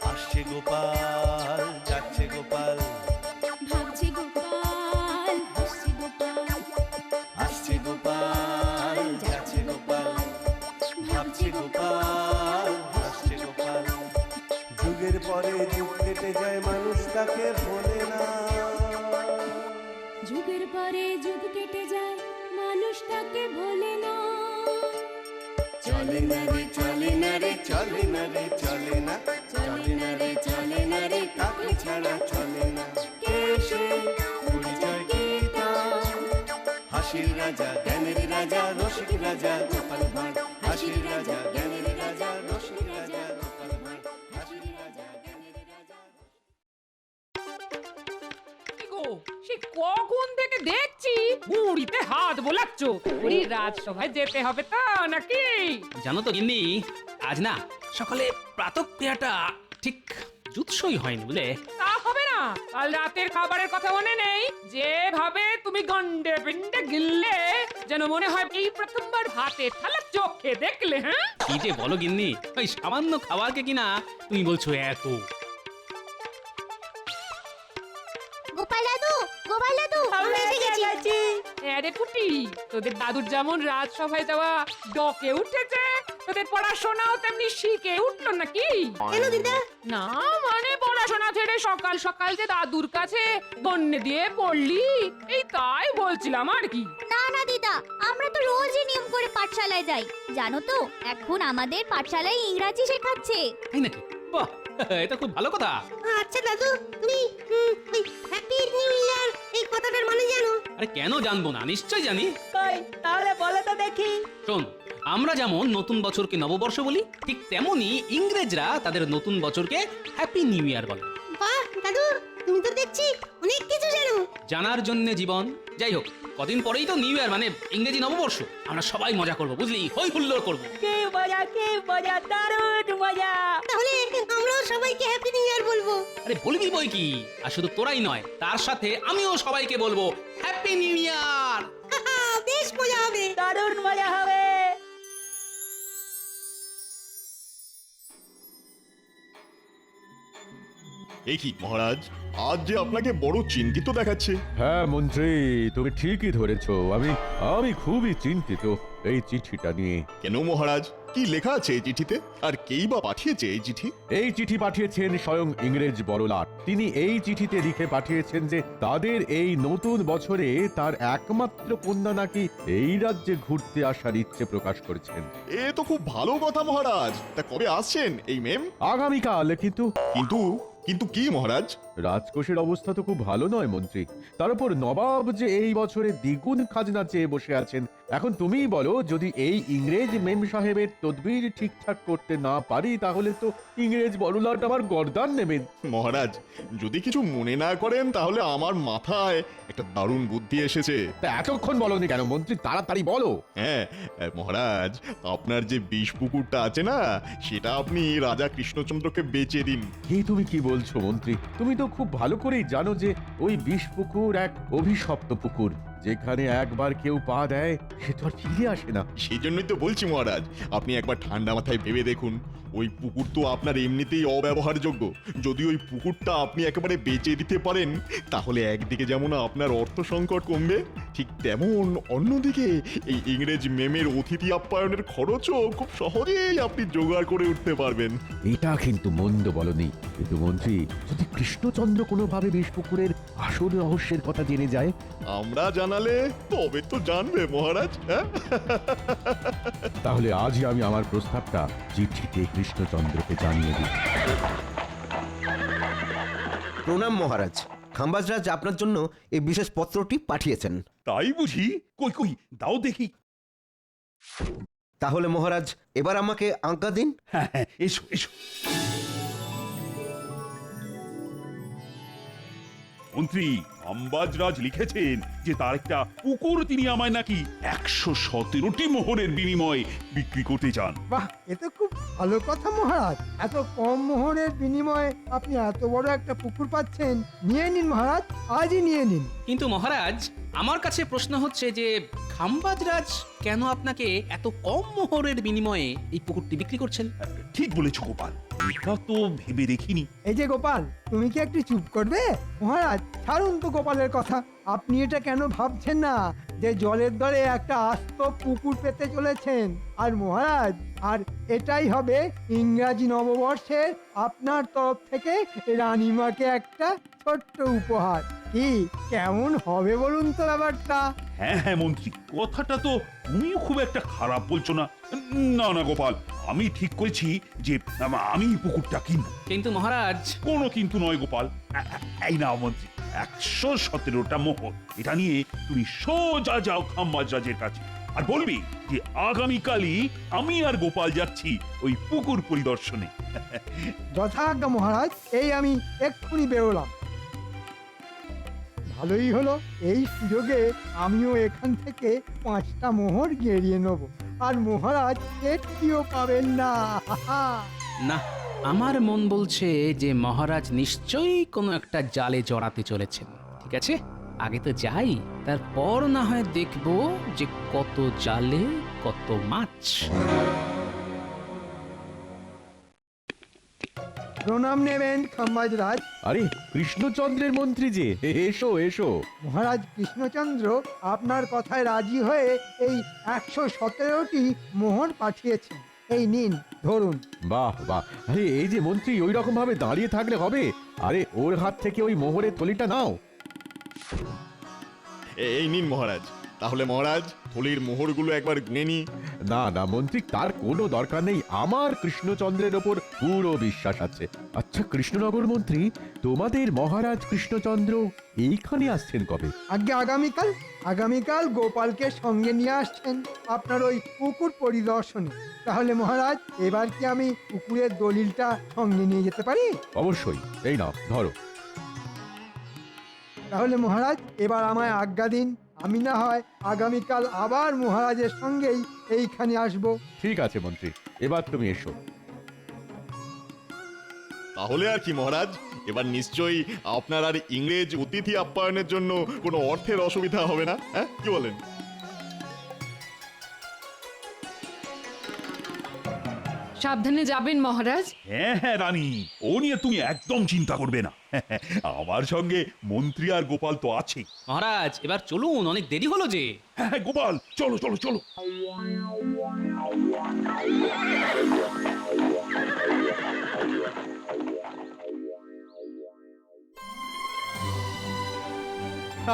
আসছে গোপাল, যাচ্ছে গোপাল, ভাবছে গোপাল, হাসছে গোপাল, আসছে গোপাল, যাচ্ছে গোপাল, ভাবছে গোপাল, হাসছে গোপাল। যুগের পরে যুগ কেটে যায়, মানুষ তাকে ভোলে না। যুগের পরে যুগ কেটে যায়, মানুষ তাকে ভোলে না। চলে না রে, চলে না রে, চলে না রে, চলে না, চলে না রে, চলে না রে, কাকে ছাড়া চলে না। কে সে পরিচয় কি তার? হাসির রাজা, জ্ঞানের রাজা, রসিক রাজা গোপাল ভাঁড়। হাসির রাজা, জ্ঞানের রাজা, রসিক রাজা গোপাল ভাঁড়। হাসির রাজা, জ্ঞানের রাজা। কি গো, সে কখন থেকে দেখছি বুড়িতে হাত বোলাচ্ছ। ওই রাজসভায় যেতে হবে তো নাকি? জানো তো গিন্নি, আজ না সকালে প্রাতঃক্রিয়াটা ঠিক জুৎসই হয়নি বুঝলে। তা হবে না, কাল রাতের খাবারের কথা মনে নেই? যেভাবে তুমি গন্ডে পিন্ডে গিললে, যেন মনে হয় এই প্রথমবার ভাতে থালা চোখে দেখলে। হ্যাঁ, কি যে বলো গিন্নি, ওই সামান্য খাবারকে কিনা তুমি বলছো এত। গোপাল দাদু, গোপাল দাদু, আমরা এসে গেছি। আরে পুটি, তোদের দাদুর যেমন রাজসভায় যাওয়া ডকে উঠেছে, তোদের পড়াশোনাও তেমনি শিখে উঠলো নাকি? কেন দিদা? না মানে পড়াশোনা ছেড়ে সকাল সকাল যে দাদুর কাছে গন্নে দিয়ে পড়লি, এই তাই বলছিলাম আর কি। না না দিদা, আমরা তো রোজই নিয়ম করে পাঠশালায় যাই। জানো তো, এখন আমাদের পাঠশালায় ইংরাজি শেখাচ্ছে। তাই নাকি? বাহ, এটা খুব ভালো কথা। আচ্ছা দাদু, তুমি হ্যাপি নিউ ইয়ার এই কথাটার মানে জানো? আরে কেন জানবো না, নিশ্চয় জানি। কই তাহলে বলো তো দেখি। শোন, আমরা যেমন নতুন বছরকে নববর্ষ বলি, ঠিক তেমনি ইংরেজরা তাদের নতুন বছরকে হ্যাপি নিউ ইয়ার বলে। বাহ দাদু, তুমি তো দেখছি অনেক কিছু জানো। জানার জন্য জীবন। যাই হোক, কদিন পরেই তো নিউ ইয়ার মানে ইংরেজি নববর্ষ। আমরা সবাই মজা করবো বুঝলি, হই হুল্লোড় করবো। কি মজা, দারুণ মজা। তাহলে আমরাও সবাইকে হ্যাপি নিউ ইয়ার বলবো। আরে বলবি বই কি, আর শুধু তোরাই নয়, তার সাথে আমিও সবাইকে বলবো হ্যাপি নিউ ইয়ার। বেশ মজা হবে। দারুণ মজা হবে। এ কি মহারাজ, আজ যে আপনাকে বড় চিন্তিত দেখাচ্ছে। হ্যাঁ মন্ত্রী, তুমি ঠিকই ধরেছো। আমি খুবই চিন্তিত এই চিঠিটা নিয়ে। কেন মহারাজ, কি লেখা আছে এই চিঠিতে, আর কেই বা পাঠিয়েছে এই চিঠি? এই চিঠি পাঠিয়েছেন স্বয়ং ইংরেজ বড়লাট। তিনি এই চিঠিতে লিখে পাঠিয়েছেন যে তাদের এই নতুন বছরে তার একমাত্র কন্যা নাকি এই রাজ্যে ঘুরতে আসার ইচ্ছে প্রকাশ করেছেন। এ তো খুব ভালো কথা মহারাজ। তা কবে আসছেন এই মেম? আগামীকাল। কিন্তু কিন্তু কিন্তু কি মহারাজ? রাজকোষের অবস্থা তো খুব ভালো নয় মন্ত্রী। তার উপর নবাব যে এই বছরে দ্বিগুণ খাজনা চেয়ে বসে আছেন। এখন তুমিই বলো, যদি এই ইংরেজ মেম সাহেবের তদবির ঠিকঠাক করতে না পারি, তাহলে তো ইংরেজ বড়লাট আমার গর্দান নেবেন। মহারাজ, যদি কিছু মনে না করেন, তাহলে আমার মাথায় একটা দারুণ বুদ্ধি এসেছে। তা এতক্ষণ বলনি কেন মন্ত্রী? তাড়াতাড়ি বলো। হ্যাঁ মহারাজ, আপনার যে বিষ পুকুরটা আছে না, সেটা আপনি রাজা কৃষ্ণচন্দ্রকে বেচে দিন। তুমি কি বলছো মন্ত্রী? তুমি তো খুব ভালো করেই জানো যে ওই বিষ পুকুর এক অভিশপ্ত পুকুর। যেখানে একবার কেউ পা দেয়, সে তো আর ফিরে আসে না। সেই জন্যই তো বলছি মহারাজ, আপনি একবার ঠান্ডা মাথায় ভেবে দেখুন। ওই পুকুর তো আপনার এমনিতেই অব্যবহারযোগ্য। যদি ওই পুকুরটা আপনি একেবারে বেচে দিতে পারেন, তাহলে একদিকে যেমন আপনার অর্থ সংকট কমবে, ঠিক তেমন অন্যদিকে এই ইংরেজ মেমের অতিথি আপ্যায়নের খরচও খুব সহজেই আপনি জোগাড় করে উঠতে পারবেন। এটা কিন্তু মন্দ বলনি। কিন্তু মন্ত্রী, যদি কৃষ্ণচন্দ্র কোনোভাবে বিষ পুকুরের আসল রহস্যের কথা জেনে যায়? আমরা জানালে তবে তো জানবে মহারাজ। হ্যাঁ, তাহলে আজই আমি আমার প্রস্তাবটা চিঠিতে কৃষ্ণচন্দ্রকে জানিয়ে দিই। প্রণাম মহারাজ। খাম্বাজরাজ আপনার জন্য এই বিশেষ পত্রটি পাঠিয়েছেন। তাই বুঝি? কই কই দাও দেখি। তাহলে মহারাজ, এবার আমাকে আজ্ঞা দিন। হ্যাঁ হ্যাঁ, এসো এসো। মন্ত্রী, খাম্বাজরাজ লিখেছেন যে তার একটা পুকুর তিনি আমায় নাকি 117টি মোহরের বিনিময়ে বিক্রি করতে চান। বাহ, এ তো খুব ভালো কথা মহারাজ। এত কম মোহরের বিনিময়ে আপনি এত বড় একটা পুকুর পাচ্ছেন। নিয়ে নিন মহারাজ, আজই নিয়ে নিন। কিন্তু মহারাজ, আমার কাছে প্রশ্ন হচ্ছে যে খাম্বাজরাজ কেন আপনাকে এত কম মোহরের বিনিময়ে এই পুকুরটি বিক্রি করছেন? ঠিক বলেছ গোপাল, এটা তো ভেবে দেখিনি। এই যে গোপাল, তুমি কি একটু চুপ করবে? মহারাজ, ছাড়ুন তো গোপালের কথা। আপনি এটা কেন ভাবছেন না যে জলের দরে একটা আস্ত পুকুর পেতে চলেছেন? আর মহারাজ, আর এটাই হবে ইংরাজি নববর্ষের আপনার তরফ থেকে রানীমাকে একটা ছোট্ট উপহার। কি কেমন হবে বলুন তো ব্যাপারটা? হ্যাঁ হ্যাঁ মন্ত্রী, কথাটা তো তুমিও খুব একটা খারাপ বলছো না। না না গোপাল, আমি ঠিক করেছি যে আমি পুকুরটা কিনবো। কিন্তু মহারাজ, কোনো কিন্তু নয় গোপাল। এই না মন্ত্রী, 117টা মোহর। এটা নিয়ে তুমি সোজা যাও খাম্বাজরাজের কাছে আর বলবি যে আগামীকালই আমি আর গোপাল যাচ্ছি ওই পুকুর পরিদর্শনে। যথাজ্ঞা মহারাজ, এই আমি এক্ষুনি বেরোলাম। ভালোই হলো, এই সুযোগে আমিও এখান থেকে 5টা মোহর গেরিয়ে নেব, আর মহারাজ একটিও পাবেন না। না, আমার মন বলছে যে মহারাজ নিশ্চয়ই কোনো একটা জালে জড়াতে চলেছেন। ঠিক আছে, আগে তো যাই, তারপর না হয় দেখবো যে কত জালে কত মাছ। প্রণাম নেবেন খাম্বাজরাজ। আরে কৃষ্ণচন্দ্রের মন্ত্রী যে, এসো এসো। মহারাজ কৃষ্ণচন্দ্র আপনার কথায় রাজি হয়ে এই 117টি মোহর পাঠিয়েছেন। এই নিন, ধরুন। বাহ বাহ, আরে এই যে মন্ত্রী ওই রকম ভাবে দাঁড়িয়ে থাকলে হবে? আরে ওর হাত থেকে ওই মোহরের থলিটা নাও। এই নিন মহারাজ। তাহলে মহারাজ, থলির মোহরগুলো একবার গুনে নি। না না মন্ত্রী, তার কোনো দরকার নেই। আমার কৃষ্ণচন্দ্রের ওপর পুরো বিশ্বাস আছে। আচ্ছা কৃষ্ণনগর মন্ত্রী, তোমাদের মহারাজ কৃষ্ণচন্দ্র এইখানে আসছেন কবে? আগে আগামীকাল। আগামীকাল গোপালকে সঙ্গে নিয়ে আসছেন আপনার ওই পুকুর পরিদর্শনে। তাহলে মহারাজ, এবার কি আমি পুকুরের দলিলটা সঙ্গে নিয়ে যেতে পারি? অবশ্যই, এই নাও ধরো। তাহলে মহারাজ, এবার আমায় আজ্ঞা দিন। আমি না হয় আগামীকাল আবার মহারাজের সঙ্গেই এইখানে আসব। ঠিক আছে মন্ত্রী, এবার তুমি এসো। তাহলে আর কি মহারাজ, এবার নিশ্চয়ই আপনার আর ইংরেজ অতিথি আপ্যায়নের জন্য কোনো অর্থের অসুবিধা হবে না, হ্যাঁ কি বলেন? সাবধানে যাবেন মহারাজ। হ্যাঁ হ্যাঁ রানী, ও নিয়ে তুমি একদম চিন্তা করবে না। আমার সঙ্গে মন্ত্রী আর গোপাল তো আছেই। মহারাজ, এবার চলুন, অনেক দেরি হলো যে। হ্যাঁ হ্যাঁ গোপাল, চলো চলো চলো।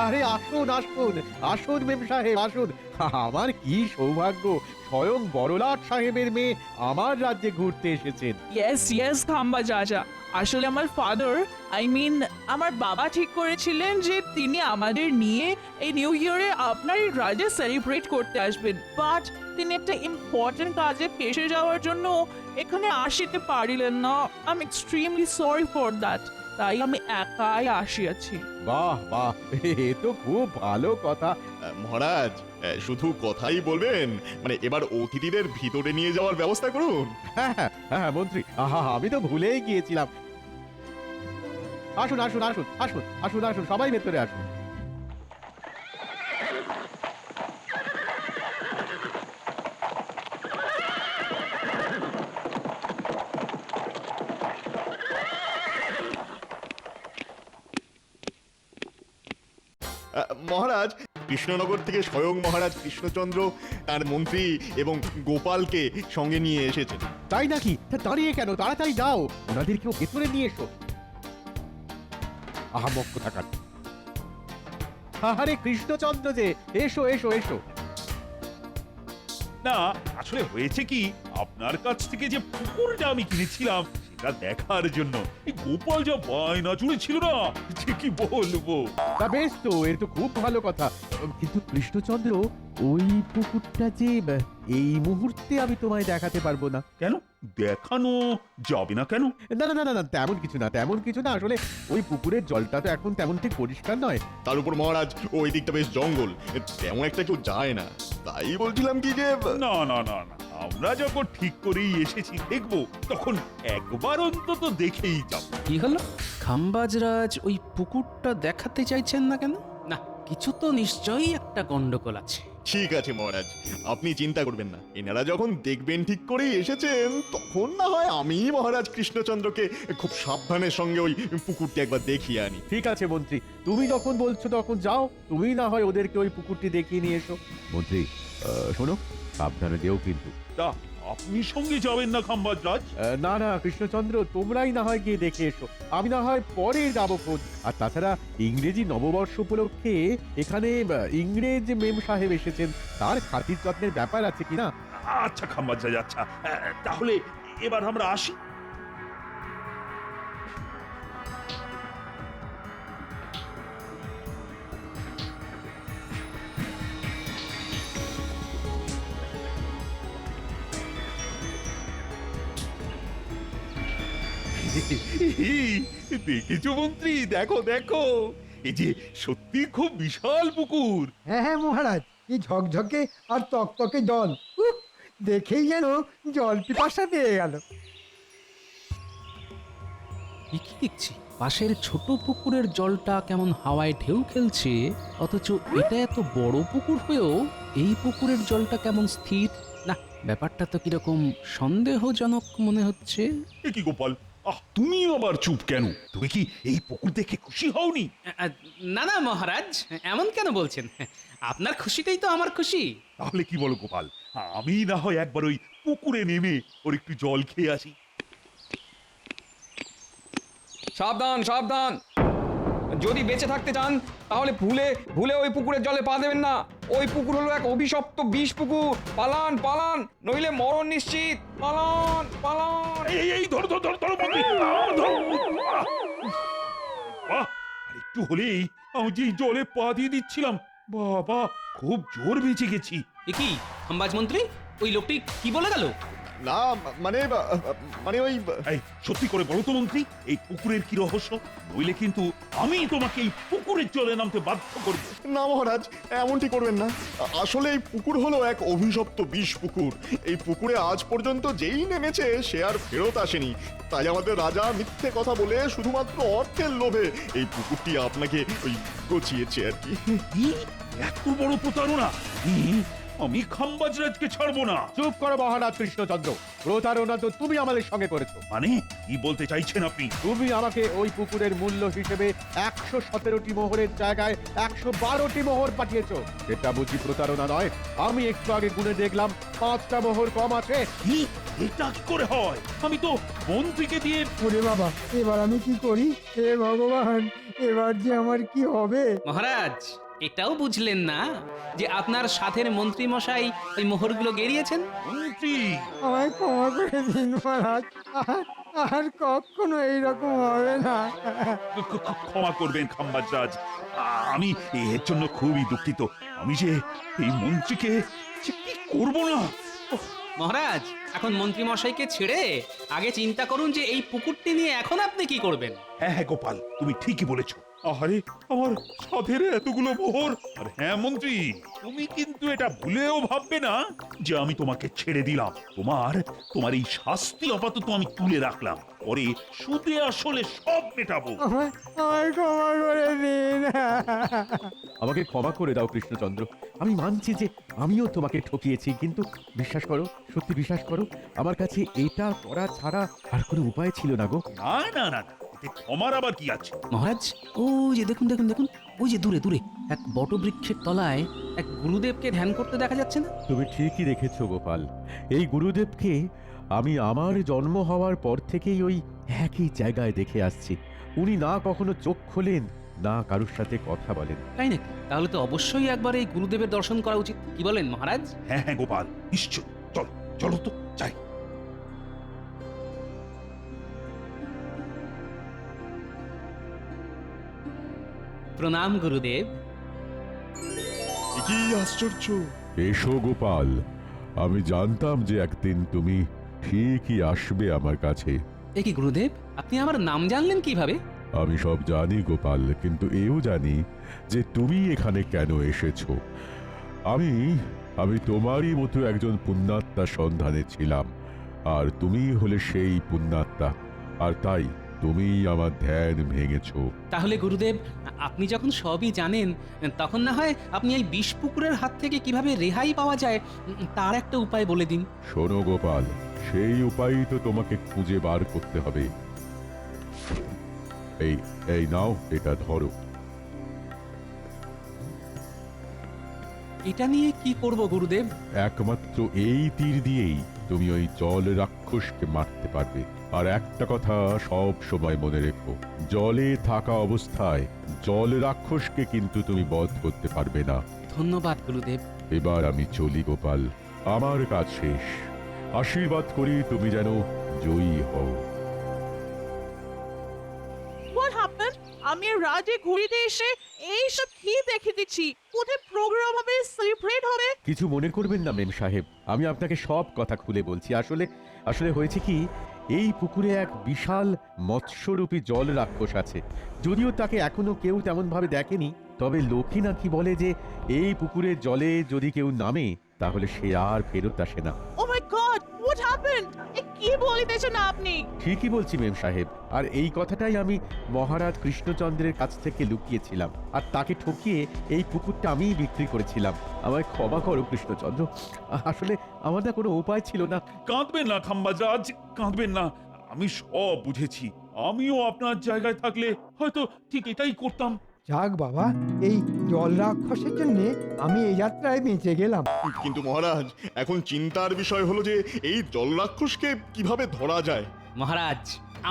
আরে আসুন আসুন আসুন মেম সাহেব আসুন। আমার কি সৌভাগ্য, স্বয়ং বড়লাট সাহেবের মেয়ে আমার রাজ্যে ঘুরতে এসেছেন। ইয়েস খাম্বাজ রাজা। আসলে আমার ফাদার, আমার বাবা ঠিক করেছিলেন যে তিনি আমাদের নিয়ে এই নিউ ইয়ারে আপনার রাজ্যে সেলিব্রেট করতে আসবেন, বাট তিনি একটা ইম্পর্টেন্ট কাজে ফেসে যাওয়ার জন্য এখানে আসতে পারিলেন না। I am extremely sorry for that. তাই আমি একাই আসিয়াছি। বাহ বাহ, এ তো খুব ভালো কথা। মহারাজ, শুধু কথাই বলবেন? মানে এবার অতিথিদের ভিতরে নিয়ে যাওয়ার ব্যবস্থা করুন। হ্যাঁ হ্যাঁ হ্যাঁ মন্ত্রী, আহা আমি তো ভুলেই গিয়েছিলাম। আসুন আসুন আসুন আসুন আসুন আসুন, সবাই ভেতরে আসুন। মহারাজ, কৃষ্ণনগর থেকে স্বয়ং মহারাজ কৃষ্ণচন্দ্র তার মন্ত্রী এবং গোপালকে সঙ্গে নিয়ে এসেছেন। তাই নাকি? তা দাঁড়িয়ে কেন, তাড়াতাড়ি যাও, ওনাদেরকেও ভেতরে নিয়ে এসো। আহামক কোথাকার। আরে কৃষ্ণচন্দ্র যে, এসো এসো এসো। না আসলে হয়েছে কি, আপনার কাছ থেকে যে পুকুরটা আমি কিনেছিলাম সেটা দেখার জন্য এই গোপাল যা বায়না জুড়েছিল না, যে কি বলবো। তা বেশ তো, এর তো খুব ভালো কথা। কিন্তু কৃষ্ণচন্দ্র, ওই পুকুরটা যে এই মুহূর্তে আমি তোমায় দেখাতে পারবো না। কেন? দেখানো যাবে না কেন? না না না না না, তেমন কিছু না, তেমন কিছু না। আসলে ওই পুকুরের জলটা তো এখন তেমন ঠিক পরিষ্কার নয়। তার উপর মহারাজ ওই দিকটা বেশ জঙ্গল, তেমন একটা কেউ যায় না। তাই বলছিলাম কি যে না না না না, আমরা যখন ঠিক করেই এসেছি দেখবো, তখন একবার অন্তত দেখেই যাব। কি হলো? খাম্বাজরাজ ওই পুকুরটা দেখাতে চাইছেন না কেন? না, কিছু তো নিশ্চয়ই একটা গন্ডগোল আছে। ঠিক আছে মহারাজ, আপনি চিন্তা করবেন না। এনারা যখন দেখবেন ঠিক করেই এসেছেন, তখন না হয় আমি মহারাজ কৃষ্ণচন্দ্রকে খুব সাবধানের সঙ্গে ওই পুকুরটি একবার দেখিয়ে আনি। ঠিক আছে মন্ত্রী, তুমি যখন বলছো তখন যাও, তুমি না হয় ওদেরকে ওই পুকুরটি দেখিয়ে নিয়ে এসো। মন্ত্রী শোনো, সাবধানে যেও কিন্তু। তা আপনি সঙ্গে যাবেন না খাম্বাজরাজ? না না কৃষ্ণচন্দ্র, তোমরাই না হয় গিয়ে দেখে এসো, আমি না হয় পরে যাবো খোঁজ। আর তাছাড়া ইংরেজি নববর্ষ উপলক্ষে এখানে ইংরেজ মেম সাহেব এসেছেন, তার খাতির যত্নের ব্যাপার আছে কিনা। আচ্ছা খাম্বাজরাজ, আচ্ছা তাহলে এবার আমরা আসি। দেখেছো মন্ত্রী, দেখো দেখো, এই যে সত্যি খুব বিশাল পুকুর। হ্যাঁ হ্যাঁ মহারাজ, কি ঝকঝকে আর তকতকে জল। উফ, দেখেই যেন জল পিপাসা পেয়ে গেল। কি কি দেখছি, পাশের ছোট পুকুরের জলটা কেমন হাওয়ায় ঢেউ খেলছে, অথচ এটা এত বড় পুকুর হয়েও এই পুকুরের জলটা কেমন স্থির। না, ব্যাপারটা তো কিরকম সন্দেহজনক মনে হচ্ছে। এ কি গোপাল, তুমি আবার চুপ কেন? তুমি কি এই পুকুর দেখে খুশি হওনি? না না মহারাজ, এমন কেন বলছেন? আপনার খুশিতেই তো আমার খুশি। তাহলে কি বলো গোপাল, আমি না হয় একবার ওই পুকুরে নেমে ওর একটু জল খেয়ে আসি। সাবধান সাবধান, যদি বেঁচে থাকতে চান তাহলে ভুলে ভুলে ওই পুকুরের জলে পা দেবেন না। ওই পুকুর হলো এক অভিশপ্ত বিষ পুকুর। পালান পালান, নইলে মরণ নিশ্চিত। পালান পালান। এই ধরো ধরো ধরো ধরো মন্ত্রী, আর একটু হলেই আমি যে জলে পা দিয়ে দিচ্ছিলাম, বাবা খুব জোর বেঁচে গেছি। এ কি খাম্বাজ মন্ত্রী, ওই লোকটি কি বলে গেল? না মানে মানে ওই এই সত্যি করে বলো তো মন্ত্রী, এই পুকুরের কি রহস্য? নইলে কিন্তু আমি তোমাকে এই পুকুরের জলে নামতে বাধ্য করব। না মহারাজ, এমনটি করবেন না। আসলে এই পুকুর হলো এক অভিশপ্ত বিষ পুকুর। এই পুকুরে আজ পর্যন্ত যেই নেমেছে সে আর ফেরত আসেনি। তাই আমাদের রাজা মিথ্যে কথা বলে শুধুমাত্র অর্থের লোভে এই পুকুরটি আপনাকে ওই গচিয়েছে আর কি। এত বড় প্রতারণা! আমি খাম্বাজরাজকে ছাড়বো না। চুপ করো মহারাজ কৃষ্ণচন্দ্র, প্রতারণা তো তুমি আমাদের সঙ্গে করেছো। মানে কি বলতে চাইছেন আপনি? তুমি আমাকে ওই পুকুরের মূল্য হিসেবে 117টি মোহরের জায়গায় 112টি মোহর পাঠিয়েছো। এটা বুঝি প্রতারণা নয়? আমি একটু আগে গুনে দেখলাম 5টা মোহর কম আছে। কি? এটা কি করে হয়? আমি তো মন্ত্রীকে দিয়ে। ওরে বাবা, এবার আমি কি করি? হে ভগবান, এবার যে আমার কি হবে? মহারাজ, এটাও বুঝলেন না যে আপনার সাথের মন্ত্রী মশাই ওই মোহরগুলো গেরিয়েছেন? মন্ত্রী, আমায় ক্ষমা করে দিন মহারাজ, আর কখনো এইরকম হবে না। ক্ষমা করবেন খাম্বাজরাজ, আমি এর জন্য খুবই দুঃখিত। আমি যে এই মন্ত্রীকে যে কি করবো না। মহারাজ, এখন মন্ত্রী মশাইকে ছেড়ে আগে চিন্তা করুন যে এই পুকুরটি নিয়ে এখন আপনি কি করবেন। হ্যাঁ গোপাল, তুমি ঠিকই বলেছো। আরে আমার সাধের এতগুলো মোহর। আর হ্যাঁ মন্ত্রী, তুমি কিন্তু এটা ভুলেও ভাববে না যে আমি তোমাকে ছেড়ে দিলাম। তোমার এই শাস্তি আপাতত আমি তুলে রাখলাম, পরে সুদে আসলে সব মেটাবো। আমায় ক্ষমা করে দিন। আমাকে ক্ষমা করে দাও কৃষ্ণচন্দ্র, আমি মানছি যে আমিও তোমাকে ঠকিয়েছি, কিন্তু বিশ্বাস করো, সত্যি বিশ্বাস করো, আমার কাছে এটা করা ছাড়া আর কোনো উপায় ছিল না গো। না না না, এতে ক্ষমার আবার কি আছে? মহারাজ, ও যে দেখুন দেখুন দেখুন, ওই যে দূরে দূরে এক বটবৃক্ষের তলায় এক গুরুদেবকে ধ্যান করতে দেখা যাচ্ছে না? তুমি ঠিকই দেখেছো গোপাল, এই গুরুদেবকে আমি আমার জন্ম হওয়ার পর থেকেই ওই একই জায়গায় দেখে আসছি। উনি না কখনো চোখ খোলেন, না কারুর সাথে কথা বলেন। তাই নাকি? তাহলে তো অবশ্যই একবার এই গুরুদেবের দর্শন করা উচিত, কি বলেন মহারাজ? হ্যাঁ হ্যাঁ গোপাল, নিশ্চয়, চলো চলো তো যাই। প্রণাম গুরুদেব। কি আশ্চর্য! এসো গোপাল, আমি জানতাম যে একদিন তুমি ঠিকই আসবে আমার কাছে। এ কি গুরুদেব, আপনি আমার নাম জানলেন কিভাবে? আমি সব জানি গোপাল, কিন্তু এও জানি যে তুমি এখানে কেন এসেছো। আমি আমি তোমারই মতো একজন পুণ্যাত্মার সন্ধানে ছিলাম, আর তুমি হলে সেই পুণ্যাত্মা, আর তাই তুমি আমার ধ্যান ভেঙেছো। তাহলে গুরুদেব, আপনি যখন সবই জানেন, তখন না হয় আপনি এই বিষ পুকুরের হাত থেকে কিভাবে রেহাই পাওয়া যায় তার একটা উপায় বলে দিন। শোনো গোপাল, সেই উপায়ই তো তোমাকে খুঁজে বার করতে হবে। এই এই নাও, এটা ধরো। এটা নিয়ে কি করব গুরুদেব? একমাত্র এই তীর দিয়েই তুমি ওই জল রাক্ষসকে মারতে পারবে। আর একটা কথা সব সময় মনে রেখো, জলে থাকা অবস্থায় জল রাক্ষসকে কিন্তু তুমি বধ করতে পারবে না। ধন্যবাদ গুরুদেব। এবার আমি চলি গোপাল, আমার কাজ শেষ। আশীর্বাদ করি তুমি যেন জয়ী হও। What happened? আমি রাজে ঘুরিতে এসে এইসব কি দেখে দিচ্ছি? কোথায় প্রোগ্রাম হবে, সেলিব্রেট হবে? কিছু মনে করবেন না মেম সাহেব, আমি আপনাকে সব কথা খুলে বলছি। আসলে আসলে হয়েছে কি, এই পুকুরে এক বিশাল মৎস্যরূপী জল রাক্ষস আছে। যদিও তাকে এখনো কেউ তেমন ভাবে দেখেনি, তবে লোকে নাকি বলে যে এই পুকুরের জলে যদি কেউ নামে তাহলে সে আর ফেরত আসে না। ও মাই গড, হোয়াট হ্যাপেন্ড? এ কি বলিতেছেন আপনি? ঠিকই বলছি মেম সাহেব, আর এই কথাটাই আমি মহারাজ কৃষ্ণচন্দ্রের কাছ থেকে লুকিয়েছিলাম, আর তাকে ঠকিয়ে এই পুকুরটা আমিই বিক্রি করেছিলাম। আমায় ক্ষমা করো কৃষ্ণচন্দ্র, আসলে আমার না কোনো উপায় ছিল না। কাঁদবেন না খাম্বাজাজ, কাঁদবেন না। আমি সব বুঝেছি। আমিও আপনার জায়গায় থাকলে হয়তো ঠিক এটাই করতাম। যাক বাবা, এই জল রাক্ষসের জন্য আমি এই যাত্রায় বেঁচে গেলাম। কিন্তু মহারাজ, এখন চিন্তার বিষয় হলো যে এই জল রাক্ষসকে কিভাবে ধরা যায়। মহারাজ,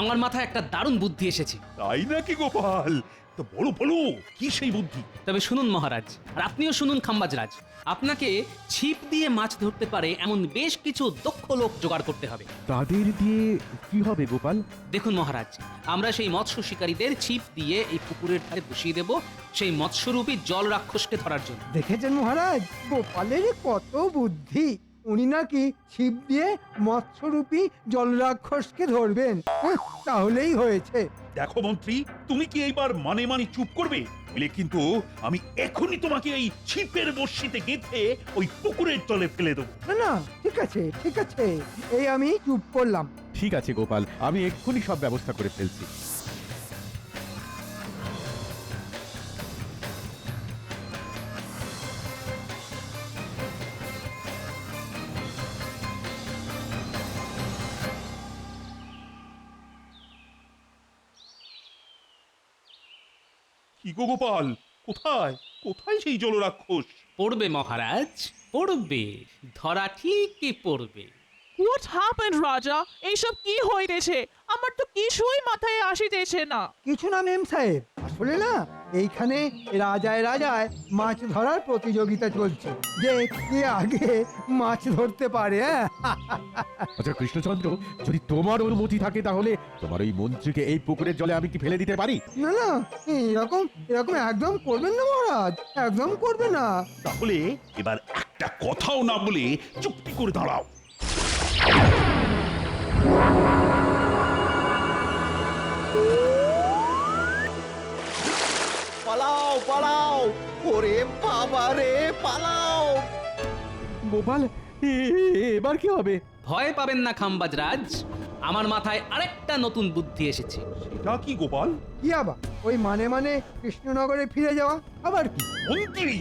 আমার মাথায় একটা দারুণ বুদ্ধি এসেছে। তাই নাকি গোপাল? তো বলো বলো, কি সেই বুদ্ধি? তবে শুনুন মহারাজ, আর আপনিও শুনুন খাম্বাজরাজ, আপনাকে ছিপ দিয়ে মাছ ধরতে পারে এমন বেশ কিছু দক্ষ লোক জোগাড় করতে হবে। তাদের দিয়ে কি হবে গোপাল? দেখুন মহারাজ, আমরা সেই মৎস্য শিকারীদের ছিপ দিয়ে এই পুকুরের ধারে বসিয়ে দেব সেই মৎস্যরূপী জল রাক্ষসকে ধরার জন্য। দেখেছেন মহারাজ, গোপালের কত বুদ্ধি। উনি নাকি ছিপ দিয়ে মৎস্যরূপী জল রাক্ষসকে ধরবেন। তাহলেই হয়েছে। দেখো মন্ত্রী, তুমি কি এইবার মানে মানে চুপ করবে? বলে কিন্তু আমি এখনই তোমাকে এই ছিপের বড়শিতে গেঁথে ওই পুকুরের জলে ফেলে দেবো। না না, ঠিক আছে ঠিক আছে, এই আমি চুপ করলাম। ঠিক আছে গোপাল, আমি এক্ষুনি সব ব্যবস্থা করে ফেলছি। কি গো গোপাল, কোথায় কোথায় সেই জলরাক্ষস? পড়বে মহারাজ, পড়বে, ধরা ঠিকই পড়বে। হোয়াট হ্যাপেন্ড রাজা? এইসব কি হইতেছে? আমার তো কিছুই মাথায় আসিতেছে না। কিছু না মেম সাহেব, আসলে না এইখানে রাজায় রাজায় মাছ ধরার প্রতিযোগিতা চলছে, যে কে আগে মাছ ধরতে পারে। আচ্ছা কৃষ্ণচন্দ্র, যদি তোমার অনুমতি থাকে তাহলে তোমার ওই মন্ত্রীকে এই পুকুরের জলে আমি কি ফেলে দিতে পারি? না না, এরকম এরকম একদম করবেন না মহারাজ, একদম করবে না। তাহলে এবার একটা কথাও না বলে চুপটি করে দাঁড়াও। পালাও পালাও, ওরে বাবা রে, পালাও। গোপাল, এবার কি হবে? ভয় পাবেন না খাম্বাজরাজ, আমার মাথায় আরেকটা নতুন বুদ্ধি এসেছে। সেটা কি গোপাল? কি আবার? ওই মানে মানে কৃষ্ণনগরে ফিরে যাওয়া আবার কি? মন্ত্রী,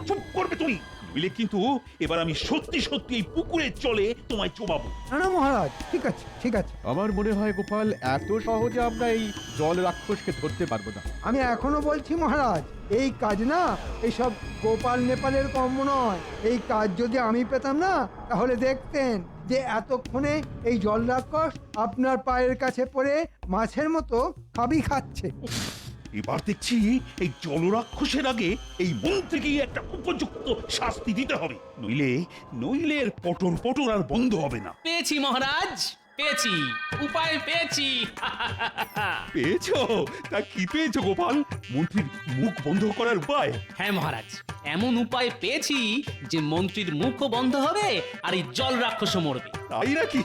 চুপ করবে তুমি, বুঝলে কিন্তু এবার আমি সত্যি সত্যি এই পুকুরের জলে তোমায় চোবাবো। না না মহারাজ, ঠিক আছে ঠিক আছে। আমার মনে হয় গোপাল, এত সহজে আমরা এই জল রাক্ষসকে ধরতে পারবো না। আমি এখনো বলছি মহারাজ, এই কাজ না এইসব গোপাল নেপালের কর্ম নয়। এই কাজ যদি আমি পেতাম না, তাহলে দেখতেন যে এতক্ষণে এই জল রাক্ষস আপনার পায়ের কাছে পড়ে মাছের মতো খাবি খাচ্ছে। এবার দেখছি এই জলরাক্ষসের আগে এই মন্ত্রীকেই একটা উপযুক্ত শাস্তি দিতে হবে, নইলে নইলে এর পটর পটর আর বন্ধ হবে না। পেয়েছি মহারাজ, পেয়েছি, উপায় পেয়েছি। পেয়েছো? তা কি পেয়েছো গোপাল? মন্ত্রীর মুখ বন্ধ করার উপায়? হ্যাঁ মহারাজ, এমন উপায় পেয়েছি যে মন্ত্রীর মুখও বন্ধ হবে আর এই জল রাক্ষসও মরবে। তাই নাকি?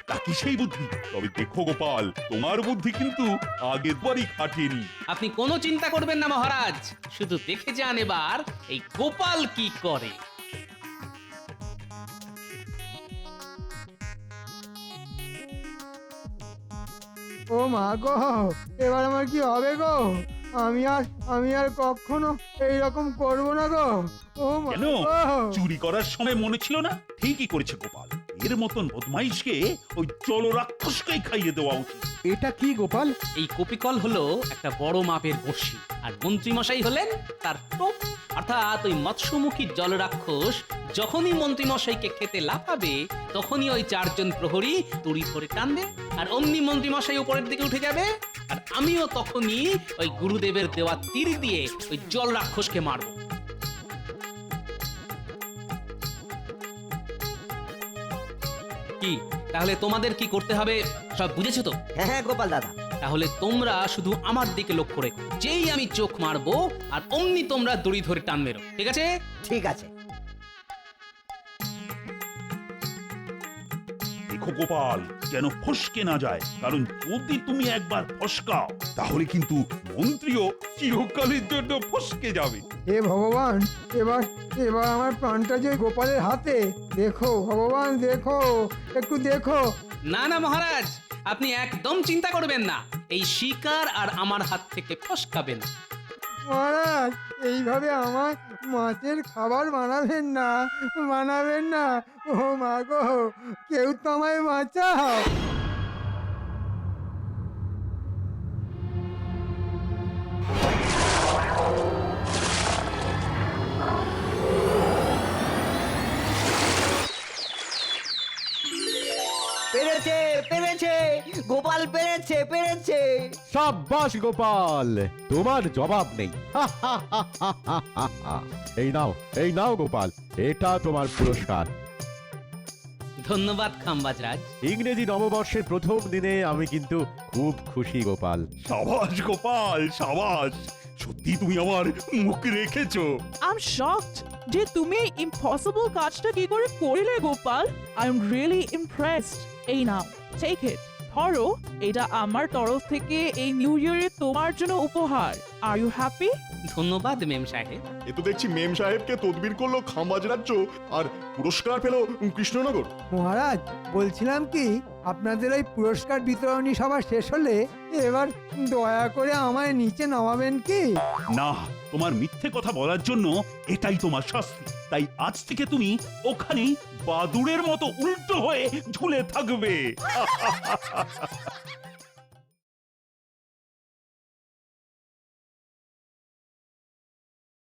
তা কি সেই বুদ্ধি? তবে দেখো গোপাল, তোমার বুদ্ধি কিন্তু আগের বারই খাটেনি। আপনি কোনো চিন্তা করবেন না মহারাজ, শুধু দেখে যান এবার এই গোপাল কি করে। ও মা গো, এবার আমার কি হবে গো? আমি আর কখনো এইরকম করব না গো। ও মা কেন? গো। চুরি করার সময় মনে ছিল না? ঠিকই করেছে গোপাল। এর মতন বদমাইশকে ওই জলরাক্ষসকেই খাইয়ে দেওয়া উচিত। এটা কি গোপাল? এই কপিকল হলো একটা বড় মাপের বড়শি, আর মন্ত্রীমশাই হলেন তার টোপ। অর্থাৎ ওই মৎস্যমুখী জলরাক্ষস যখনই মন্ত্রীমশাইকে খেতে লাফাবে, তখনই ওই 4 জন প্রহরী দড়ি ধরে টানবে, আর অমনি মন্ত্রীমশাই উপরের দিকে উঠে যাবে, আর আমিও তখনই ওই গুরুদেবের দেওয়া তীর দিয়ে ওই জলরাক্ষসকে মারব। কি তাহলে তোমাদের কি করতে হবে সব বুঝেছো তো? হ্যাঁ হ্যাঁ গোপাল দাদা। তাহলে তোমরা শুধু আমার দিকে লক্ষ্য রেখো, যেই আমি চোখ মারবো আর অমনি তোমরা দড়ি ধরে টান মেরো, ঠিক আছে? ঠিক আছে। দেখো গোপাল, যেন ফসকে না যায়, কারণ যদি তুমি একবার ফসকাও তাহলে কিন্তু মন্ত্রীও চিরকালের জন্য ফসকে যাবে। হে ভগবান, এবার এবার আমার প্রাণটা যে গোপালের হাতে। দেখো ভগবান, দেখো, একটু দেখো। না না মহারাজ, আপনি একদম চিন্তা করবেন না, এই শিকার আর আমার হাত থেকে ফসকাবে না। মহারাজ, এইভাবে আমার মাছের খাবার বানাবেন না, বানাবেন না। ও মা গো, কেউ তো আমায় বাঁচাও। পেরেছে পেরেছে, গোপাল পেরেছে পেরেছে। সাব্বাস গোপাল, তোমার জবাব নেই। এই নাও গোপাল, এটা তোমার পুরস্কার। ধন্যবাদ খাম্বাজরাজ। ইংরেজি নববর্ষের প্রথম দিনে আমি কিন্তু খুব খুশি গোপাল। সাবাস গোপাল, সাবাস। সত্যি তুমি আমার মুখ রেখেছো। আই এম শকড যে তুমি ইম্পসিবল কাজটা কি করে করলে Gopal. I am really impressed. এই নাও, টেক ইট। ধরো, এটা আমার তরফ থেকে এই নিউ ইয়ারে তোমার জন্য উপহার। Are you happy? ধন্যবাদ মেম সাহেব। এ তো দেখছি মেম সাহেবকে তদবির করলো খাম্বাজ রাজ্য, আর পুরস্কার পেল কৃষ্ণনগর। মহারাজ, বলছিলাম কি, আপনাদের ওই পুরস্কার বিতরণী সভা শেষ হলে এবার দয়া করে আমায় নিচে নামাবেন কি? না, তোমার মিথ্যে কথা বলার জন্য এটাই তোমার শাস্তি। তাই আজ থেকে তুমি ওখানেই বাদুড়ের মতো উল্টো হয়ে ঝুলে থাকবে।